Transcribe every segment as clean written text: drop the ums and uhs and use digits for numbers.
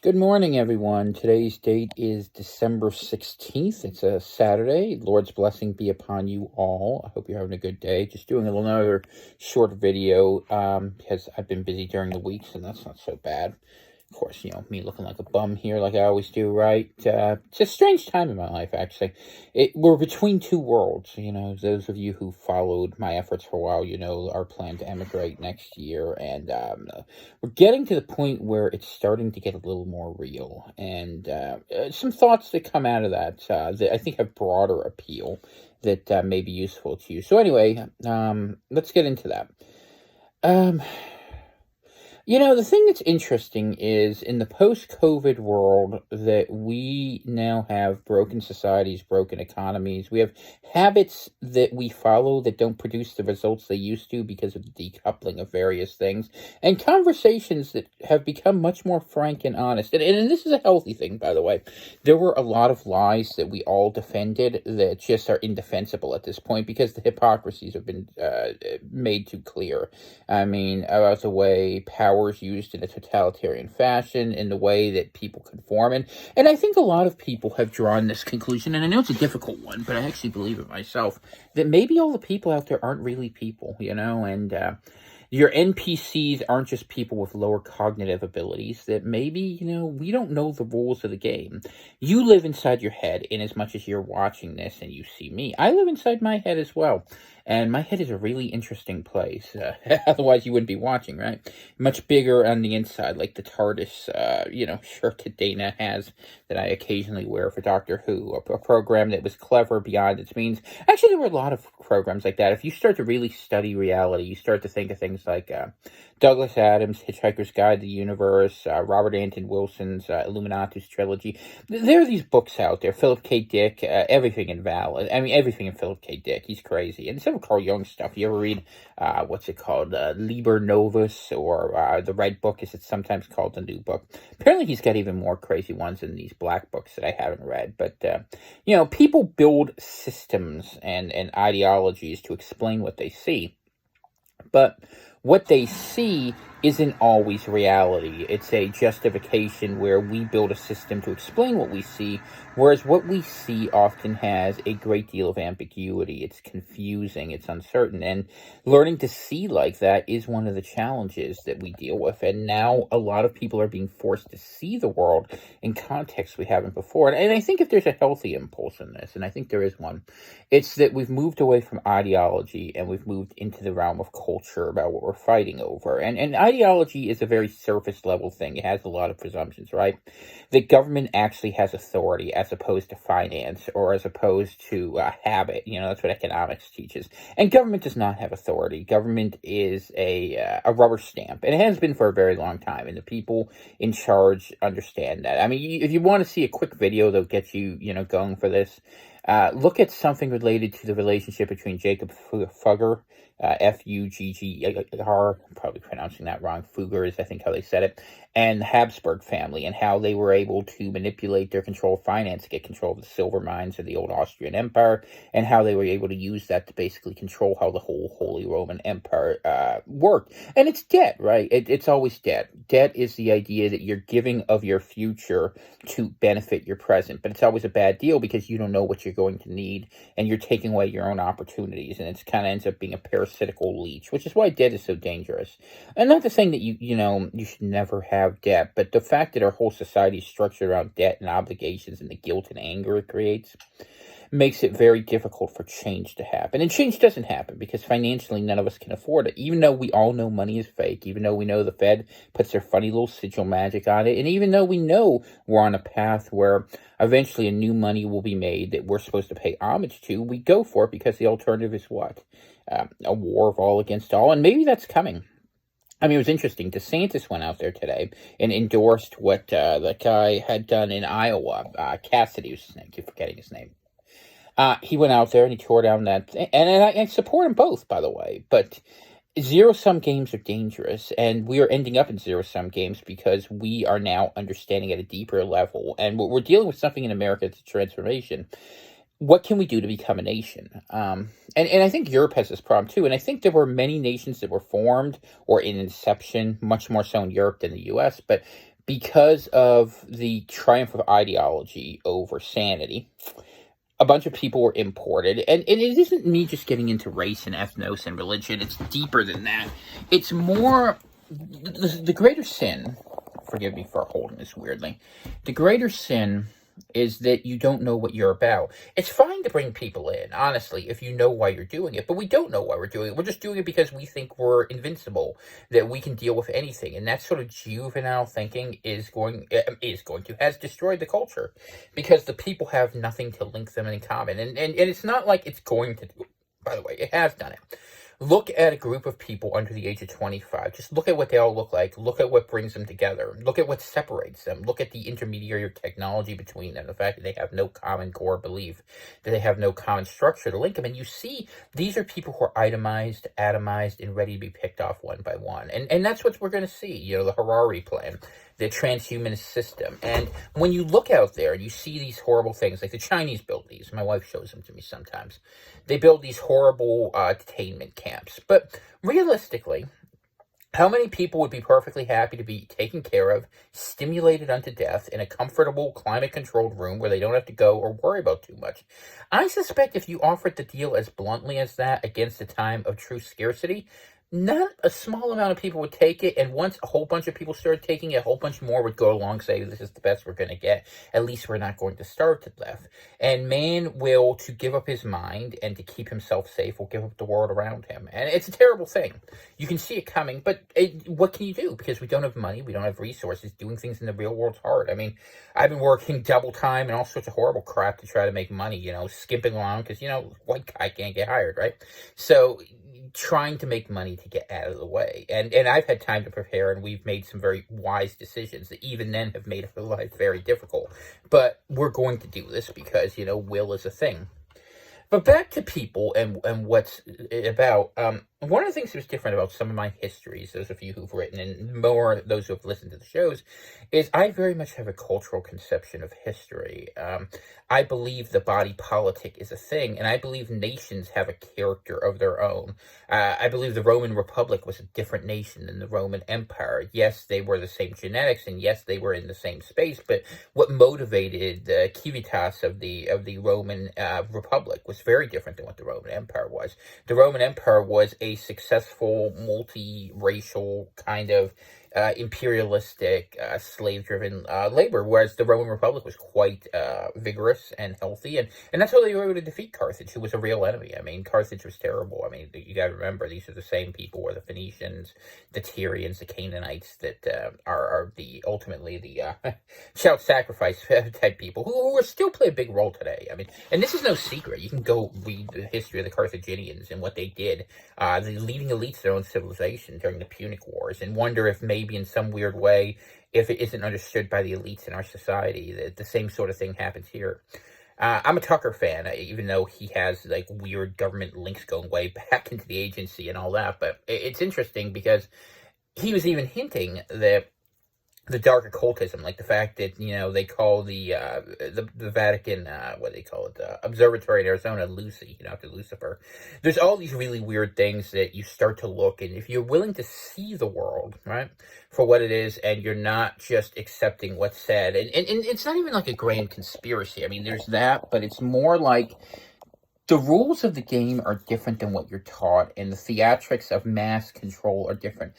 Good morning, everyone. Today's date is December 16th. It's a Saturday. Lord's blessing be upon you all. I hope you're having a good day. Just doing another short video because I've been busy during the week, so that's not so bad. Of course, me looking like a bum here, like I always do, right? It's a strange time in my life, actually. We're between two worlds. Those of you who followed my efforts for a while, our plan to emigrate next year. And we're getting to the point where it's starting to get a little more real. And some thoughts that come out of that that I think have broader appeal that may be useful to you. So anyway, let's get into that. The thing that's interesting is in the post-COVID world that we now have broken societies, broken economies. We have habits that we follow that don't produce the results they used to because of the decoupling of various things, and conversations that have become much more frank and honest. And this is a healthy thing, by the way. There were a lot of lies that we all defended that just are indefensible at this point because the hypocrisies have been made too clear. I mean, about the way power is used in a totalitarian fashion, in the way that people conform. And I think a lot of people have drawn this conclusion, and I know it's a difficult one, but I actually believe it myself, that maybe all the people out there aren't really people, and your NPCs aren't just people with lower cognitive abilities, that maybe, we don't know the rules of the game. You live inside your head in as much as you're watching this and you see me. I live inside my head as well. And my head is a really interesting place. Otherwise, you wouldn't be watching, right? Much bigger on the inside, like the TARDIS, shirt that Dana has that I occasionally wear for Doctor Who, a program that was clever beyond its means. Actually, there were a lot of programs like that. If you start to really study reality, you start to think of things like Douglas Adams' Hitchhiker's Guide to the Universe, Robert Anton Wilson's Illuminatus trilogy. There are these books out there. Philip K. Dick, everything in Val. I mean, everything in Philip K. Dick. He's crazy. And some of Carl Jung stuff. You ever read, what's it called? Liber Novus, or The Red Book, as it's sometimes called, the New Book. Apparently he's got even more crazy ones in these black books that I haven't read. But, people build systems and ideologies to explain what they see. But what they see isn't always reality. It's a justification where we build a system to explain what we see, whereas what we see often has a great deal of ambiguity. It's confusing, it's uncertain, and learning to see like that is one of the challenges that we deal with. And now a lot of people are being forced to see the world in contexts we haven't before. And I think if there's a healthy impulse in this, and I think there is one, it's that we've moved away from ideology and we've moved into the realm of culture about what we're fighting over. And ideology is a very surface level thing. It has a lot of presumptions, right? The government actually has authority as opposed to finance, or as opposed to habit. That's what economics teaches. And government does not have authority. Government is a rubber stamp, and it has been for a very long time. And the people in charge understand that. I mean, if you want to see a quick video that'll get you, going for this, look at something related to the relationship between Jacob Fugger, F-U-G-G-R, I'm probably pronouncing that wrong, Fugger is I think how they said it, and the Habsburg family, and how they were able to manipulate their control of finance to get control of the silver mines of the old Austrian Empire, and how they were able to use that to basically control how the whole Holy Roman Empire worked. And it's debt, right? It's always debt. Debt is the idea that you're giving of your future to benefit your present, but it's always a bad deal because you don't know what you're going to need, and you're taking away your own opportunities, and it's kind of ends up being a parasitical leech, which is why debt is so dangerous. And not to saying that you should never have debt, but the fact that our whole society is structured around debt and obligations and the guilt and anger it creates makes it very difficult for change to happen. And change doesn't happen because financially none of us can afford it. Even though we all know money is fake, even though we know the Fed puts their funny little sigil magic on it, and even though we know we're on a path where eventually a new money will be made that we're supposed to pay homage to, we go for it because the alternative is what? A war of all against all, and maybe that's coming. I mean, it was interesting. DeSantis went out there today and endorsed what the guy had done in Iowa. Cassidy was his name. I keep forgetting his name. He went out there and he tore down that thing. And I support them both, by the way. But zero-sum games are dangerous, and we are ending up in zero-sum games because we are now understanding at a deeper level. And we're dealing with something in America that's a transformation. What can we do to become a nation? And I think Europe has this problem too. And I think there were many nations that were formed or in inception, much more so in Europe than the U.S., but because of the triumph of ideology over sanity, a bunch of people were imported. And it isn't me just getting into race and ethnos and religion. It's deeper than that. It's more the greater sin. Forgive me for holding this weirdly. The greater sin is that you don't know what you're about. It's fine to bring people in, honestly, if you know why you're doing it, but we don't know why we're doing it. We're just doing it because we think we're invincible, that we can deal with anything. And that sort of juvenile thinking has destroyed the culture, because the people have nothing to link them in common. And it's not like it's going to do it. By the way, it has done it. Look at a group of people under the age of 25. Just look at what they all look like. Look at what brings them together. Look at what separates them. Look at the intermediary technology between them. The fact that they have no common core belief, that they have no common structure to link them. And you see, these are people who are itemized, atomized, and ready to be picked off one by one. And that's what we're going to see. You know, the Harari plan, the transhumanist system. And when you look out there and you see these horrible things, like the Chinese build these, my wife shows them to me sometimes. They build these horrible detainment camps. But realistically, how many people would be perfectly happy to be taken care of, stimulated unto death in a comfortable, climate-controlled room where they don't have to go or worry about too much? I suspect if you offered the deal as bluntly as that against a time of true scarcity, not a small amount of people would take it, and once a whole bunch of people started taking it, a whole bunch more would go along, say, this is the best we're going to get. At least we're not going to starve to death. And man will, to give up his mind and to keep himself safe, will give up the world around him. And it's a terrible thing. You can see it coming, but what can you do? Because we don't have money, we don't have resources. Doing things in the real world's hard. I mean, I've been working double time and all sorts of horrible crap to try to make money, you know, skimping along because, you know, white guy can't get hired, right? So trying to make money to get out of the way. And I've had time to prepare, and we've made some very wise decisions that even then have made our life very difficult. But we're going to do this because, you know, will is a thing. But back to people and what's it about. One of the things that's different about some of my histories, those of you who've written, and more those who have listened to the shows, is I very much have a cultural conception of history. I believe the body politic is a thing, and I believe nations have a character of their own. I believe the Roman Republic was a different nation than the Roman Empire. Yes, they were the same genetics, and yes, they were in the same space, but what motivated the civitas of the Roman Republic was very different than what the Roman Empire was. The Roman Empire was a successful, multi-racial kind of imperialistic, slave-driven labor, whereas the Roman Republic was quite vigorous and healthy, and that's how they were able to defeat Carthage, who was a real enemy. I mean, Carthage was terrible. I mean, you got to remember, these are the same people, or the Phoenicians, the Tyrians, the Canaanites, that are ultimately the child sacrifice type people, who are still play a big role today. I mean, and this is no secret. You can go read the history of the Carthaginians and what they did, the leading elites of their own civilization during the Punic Wars, and wonder if maybe in some weird way, if it isn't understood by the elites in our society, that the same sort of thing happens here. I'm a Tucker fan, even though he has like weird government links going way back into the agency and all that. But it's interesting because he was even hinting that the dark occultism, like the fact that, you know, they call the Vatican, what do they call it, Observatory in Arizona, Lucy, you know, after Lucifer. There's all these really weird things that you start to look, and if you're willing to see the world, right, for what it is, and you're not just accepting what's said, and it's not even like a grand conspiracy. I mean, there's that, but it's more like the rules of the game are different than what you're taught, and the theatrics of mass control are different.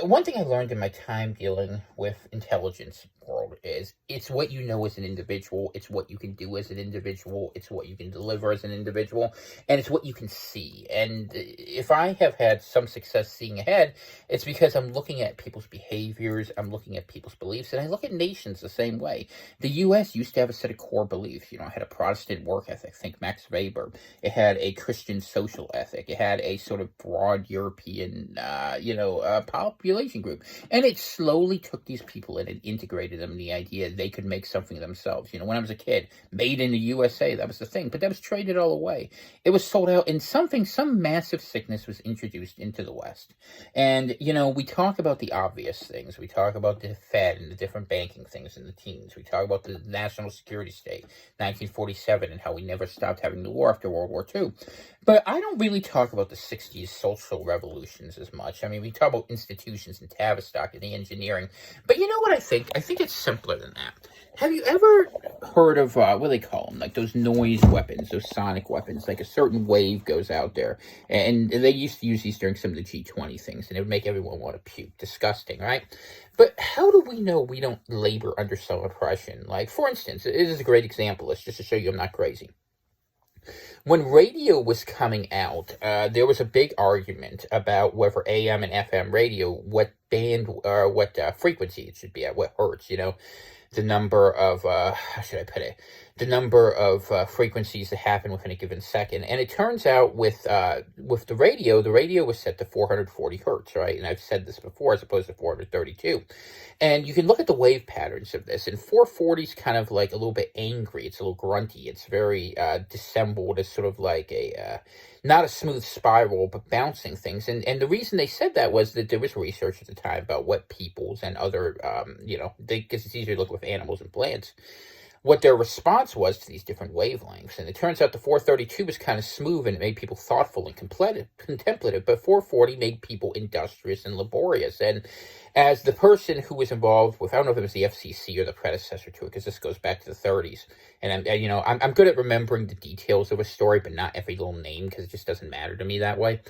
One thing I learned in my time dealing with intelligence world is it's what you know as an individual, it's what you can do as an individual, it's what you can deliver as an individual, and it's what you can see. And if I have had some success seeing ahead, it's because I'm looking at people's behaviors, I'm looking at people's beliefs, and I look at nations the same way. The U.S. used to have a set of core beliefs. You know, it had a Protestant work ethic, think Max Weber. It had a Christian social ethic. It had a sort of broad European, population group. And it slowly took these people in and integrated them in the idea they could make something of themselves. You know, when I was a kid, made in the USA, that was the thing. But that was traded all away. It was sold out, and some massive sickness was introduced into the West. And, you know, we talk about the obvious things. We talk about the Fed and the different banking things in the teens. We talk about the national security state, 1947, and how we never stopped having the war after World War II. But I don't really talk about the 60s social revolutions as much. I mean, we talk about institutions and Tavistock and the engineering. But you know what I think? I think it's simpler than that. Have you ever heard of, what do they call them? Like those noise weapons, those sonic weapons. Like a certain wave goes out there. And they used to use these during some of the G20 things. And it would make everyone want to puke. Disgusting, right? But how do we know we don't labor under some oppression? Like, for instance, this is a great example. It's just to show you I'm not crazy. When radio was coming out, there was a big argument about whether AM and FM radio, what band or what frequency it should be at, what hertz, the number of, how should I put it, the number of frequencies that happen within a given second. And it turns out with the radio was set to 440 hertz, right? And I've said this before, as opposed to 432. And you can look at the wave patterns of this, and 440 is kind of like a little bit angry. It's a little grunty. It's very dissembled. It's sort of like not a smooth spiral, but bouncing things. And the reason they said that was that there was research at the time about what peoples and other, because it's easier to look with animals and plants, what their response was to these different wavelengths. And it turns out the 432 was kind of smooth and it made people thoughtful and contemplative, but 440 made people industrious and laborious. And as the person who was involved with, I don't know if it was the FCC or the predecessor to it, because this goes back to the 30s. And I'm good at remembering the details of a story, but not every little name, because it just doesn't matter to me that way.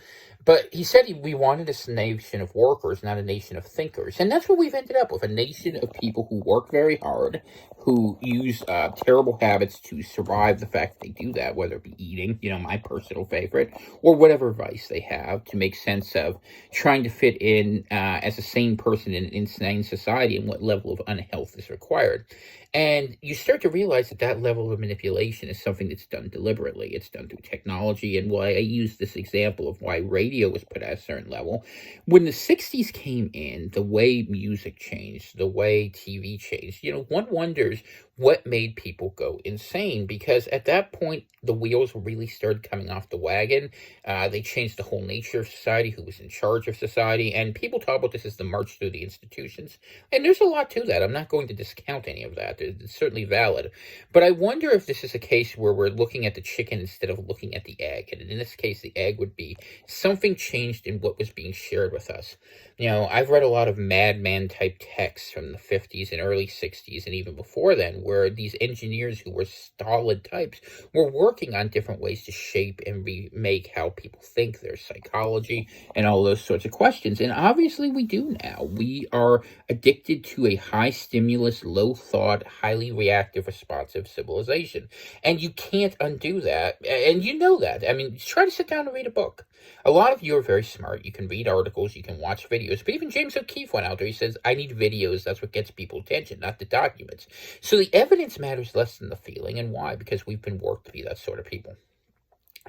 But he said we wanted a nation of workers, not a nation of thinkers. And that's what we've ended up with, a nation of people who work very hard, who use terrible habits to survive the fact that they do that, whether it be eating, my personal favorite, or whatever vice they have to make sense of trying to fit in as a sane person in an insane society and what level of unhealth is required. And you start to realize that level of manipulation is something that's done deliberately. It's done through technology, and why I use this example of why radio was put at a certain level. When the 60s came in, the way music changed, the way TV changed, one wonders what made people go insane, because at that point, the wheels really started coming off the wagon. They changed the whole nature of society, who was in charge of society, and people talk about this as the march through the institutions. And there's a lot to that. I'm not going to discount any of that. It's certainly valid. But I wonder if this is a case where we're looking at the chicken instead of looking at the egg. And in this case, the egg would be something changed in what was being shared with us. I've read a lot of madman type texts from the 50s and early 60s and even before then, where these engineers who were stolid types were working on different ways to shape and remake how people think, their psychology, and all those sorts of questions. And obviously we do now. We are addicted to a high stimulus, low thought, highly reactive, responsive civilization. And you can't undo that. And you know that. I mean, try to sit down and read a book. A lot of you are very smart. You can read articles, you can watch videos, but even James O'Keefe went out there. He says, I need videos. That's what gets people attention, not the documents. So the evidence matters less than the feeling. And why? Because we've been worked to be that sort of people.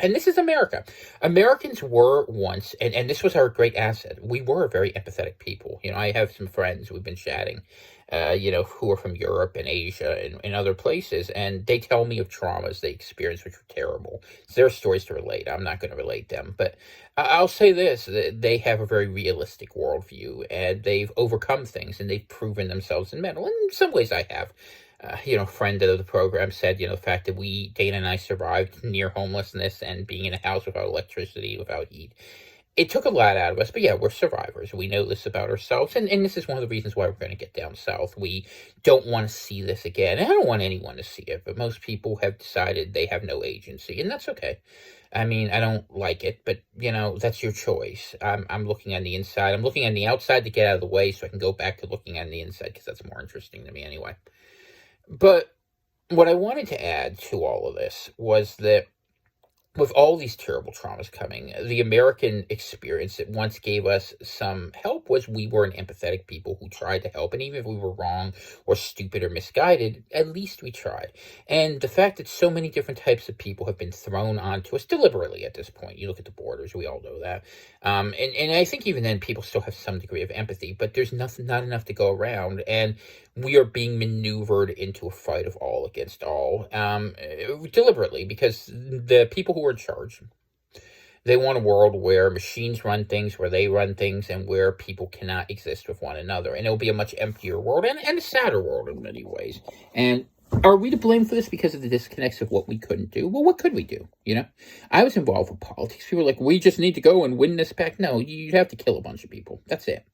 And this is America. Americans were once, and this was our great asset. We were a very empathetic people. I have some friends we've been chatting, who are from Europe and Asia and other places, and they tell me of traumas they experienced, which were terrible. It's their stories to relate. I'm not going to relate them, but I'll say this: they have a very realistic worldview, and they've overcome things, and they've proven themselves in metal. And in some ways, I have. A friend of the program said, the fact that Dana and I survived near homelessness and being in a house without electricity, without heat, it took a lot out of us. But yeah, we're survivors. We know this about ourselves. And this is one of the reasons why we're going to get down south. We don't want to see this again. And I don't want anyone to see it, but most people have decided they have no agency, and that's okay. I mean, I don't like it, but, that's your choice. I'm looking on the inside. I'm looking on the outside to get out of the way so I can go back to looking on the inside, because that's more interesting to me anyway. But what I wanted to add to all of this was that with all these terrible traumas coming, the American experience that once gave us some help was we were an empathetic people who tried to help. And even if we were wrong or stupid or misguided, at least we tried. And the fact that so many different types of people have been thrown onto us deliberately at this point. You look at the borders, we all know that. And I think even then people still have some degree of empathy, but there's not enough to go around. And we are being maneuvered into a fight of all against all, deliberately, because the people who are in charge, they want a world where machines run things, where they run things, and where people cannot exist with one another. And it'll be a much emptier world and a sadder world in many ways. And Are we to blame for this because of the disconnects of what we couldn't do? Well, what could we do? I was involved with politics. People were like, we just need to go and win this back. No, you'd have to kill a bunch of people. That's it.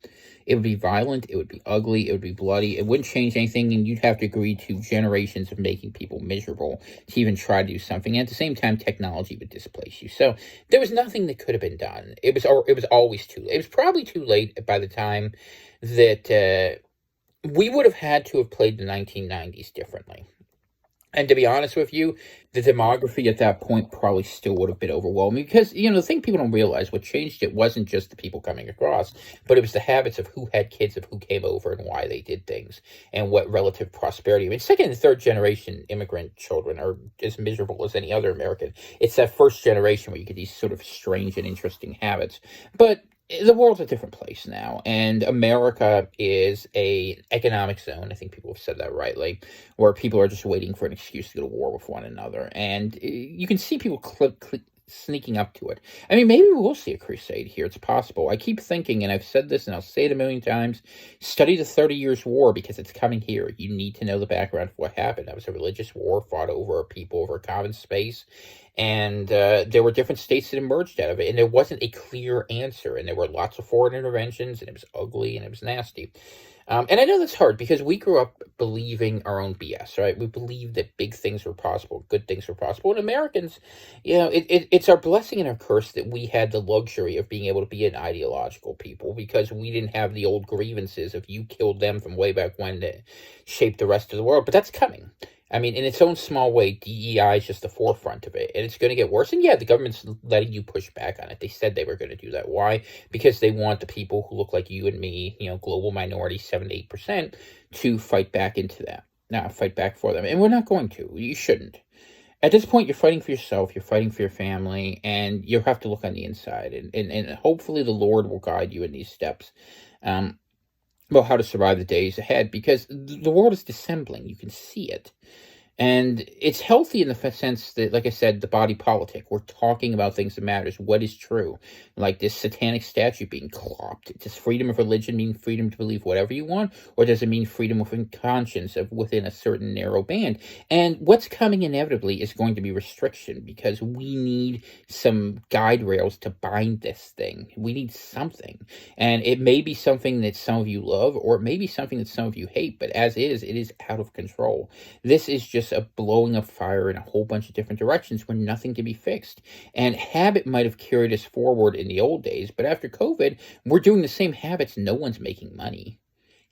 It would be violent. It would be ugly. It would be bloody. It wouldn't change anything. And you'd have to agree to generations of making people miserable to even try to do something. And at the same time, technology would displace you. So there was nothing that could have been done. It was always too late. It was probably too late by the time that we would have had to have played the 1990s differently. And to be honest with you, the demography at that point probably still would have been overwhelming because, the thing people don't realize, what changed it wasn't just the people coming across, but it was the habits of who had kids, of who came over and why they did things and what relative prosperity. I mean, second and third generation immigrant children are as miserable as any other American. It's that first generation where you get these sort of strange and interesting habits. But the world's a different place now, and America is a economic zone. I think people have said that rightly, where people are just waiting for an excuse to go to war with one another, and you can see people sneaking up to it. I mean, maybe we will see a crusade here. It's possible. I keep thinking, and I've said this, and I'll say it a million times: study the 30 Years' War because it's coming here. You need to know the background of what happened. That was a religious war fought over a people, over a common space. And there were different states that emerged out of it, and there wasn't a clear answer, and there were lots of foreign interventions, and it was ugly, and it was nasty. And I know that's hard because we grew up believing our own BS, right? We believed that big things were possible, good things were possible. And Americans, it's our blessing and our curse that we had the luxury of being able to be an ideological people because we didn't have the old grievances of you killed them from way back when that shaped the rest of the world. But that's coming. I mean, in its own small way, DEI is just the forefront of it, and it's going to get worse. And yeah, the government's letting you push back on it. They said they were going to do that. Why? Because they want the people who look like you and me, global minority, 7 to 8%, to fight back into that. Now, fight back for them. And we're not going to. You shouldn't. At this point, you're fighting for yourself, you're fighting for your family, and you have to look on the inside. And hopefully the Lord will guide you in these steps. About how to survive the days ahead, because the world is dissembling. You can see it. And it's healthy in the sense that, like I said, the body politic. We're talking about things that matters. What is true? Like this satanic statue being clopped. Does freedom of religion mean freedom to believe whatever you want? Or does it mean freedom within conscience of within a certain narrow band? And what's coming inevitably is going to be restriction because we need some guide rails to bind this thing. We need something. And it may be something that some of you love, or it may be something that some of you hate, but as is, it is out of control. This is just a blowing of fire in a whole bunch of different directions where nothing can be fixed. And habit might have carried us forward in the old days, but after COVID, we're doing the same habits. No one's making money.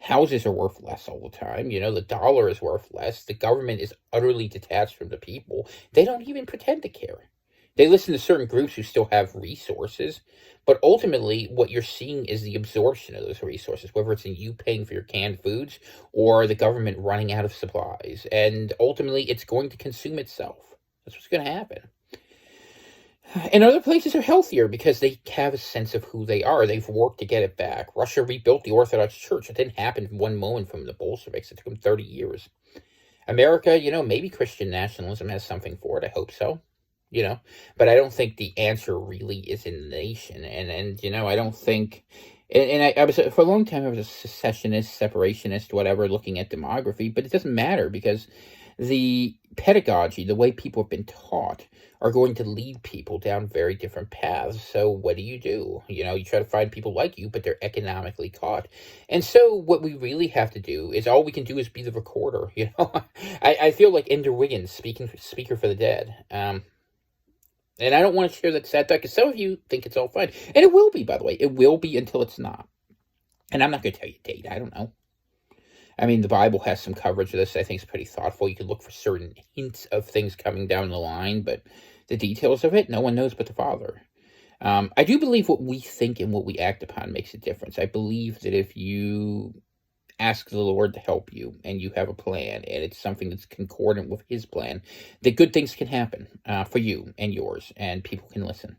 Houses are worth less all the time. The dollar is worth less. The government is utterly detached from the people. They don't even pretend to care. They listen to certain groups who still have resources, but ultimately what you're seeing is the absorption of those resources, whether it's in you paying for your canned foods or the government running out of supplies. And ultimately it's going to consume itself. That's what's going to happen. And other places are healthier because they have a sense of who they are. They've worked to get it back. Russia rebuilt the Orthodox Church. It didn't happen in one moment from the Bolsheviks. It took them 30 years. America, maybe Christian nationalism has something for it. I hope so. But I don't think the answer really is in the nation. And I don't think, and I was, for a long time, I was a secessionist, separationist, whatever, looking at demography, but it doesn't matter because the pedagogy, the way people have been taught, are going to lead people down very different paths. So what do? You try to find people like you, but they're economically caught. And so what we really have to do is all we can do is be the recorder. I feel like Ender Wiggins, speaker for the dead. And I don't want to share that sad thought because some of you think it's all fine. And it will be, by the way. It will be until it's not. And I'm not going to tell you a date. I don't know. I mean, the Bible has some coverage of this. I think it's pretty thoughtful. You can look for certain hints of things coming down the line, but the details of it, no one knows but the Father. I do believe what we think and what we act upon makes a difference. I believe that if you ask the Lord to help you and you have a plan and it's something that's concordant with his plan, that good things can happen for you and yours and people can listen.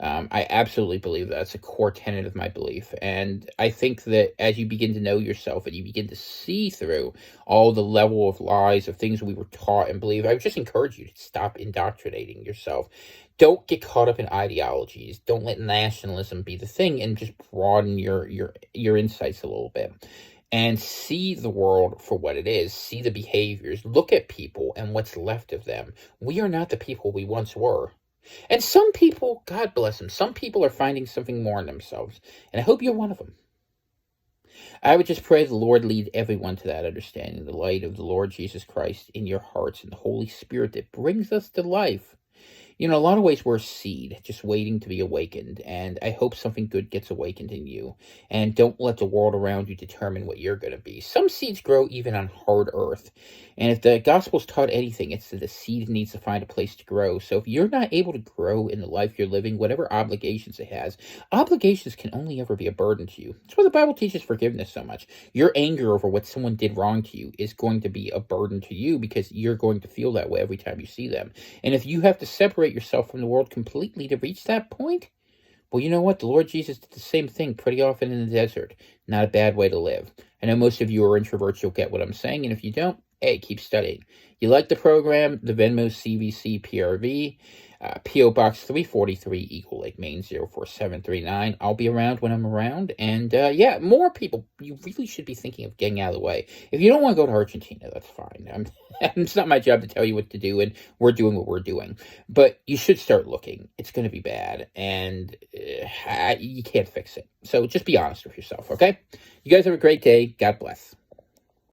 I absolutely believe that's a core tenet of my belief. And I think that as you begin to know yourself and you begin to see through all the level of lies of things we were taught and believe, I would just encourage you to stop indoctrinating yourself. Don't get caught up in ideologies. Don't let nationalism be the thing and just broaden your insights a little bit. and see the world for what it is, see the behaviors, look at people and what's left of them. We are not the people we once were. And some people, God bless them, some people are finding something more in themselves. And I hope you're one of them. I would just pray the Lord lead everyone to that understanding, the light of the Lord Jesus Christ in your hearts and the Holy Spirit that brings us to life. You know, a lot of ways we're a seed, just waiting to be awakened, and I hope something good gets awakened in you. And don't let the world around you determine what you're going to be. Some seeds grow even on hard earth, and if the gospel's taught anything, it's that the seed needs to find a place to grow. So if you're not able to grow in the life you're living, whatever obligations it has, obligations can only ever be a burden to you. That's why the Bible teaches forgiveness so much. Your anger over what someone did wrong to you is going to be a burden to you because you're going to feel that way every time you see them. And if you have to separate yourself from the world completely to reach that point, well, you know what? The Lord Jesus did the same thing pretty often in the desert. Not a bad way to live. I know most of you are introverts. You'll get what I'm saying. And if you don't, hey, keep studying. You like the program, the Venmo CVC PRV, P.O. Box 343, Eagle Lake, Maine 04739. I'll be around when I'm around. And yeah, more people, you really should be thinking of getting out of the way. If you don't want to go to Argentina, that's fine. It's not my job to tell you what to do, and we're doing what we're doing. But you should start looking. It's going to be bad, and you can't fix it. So just be honest with yourself, okay? You guys have a great day. God bless.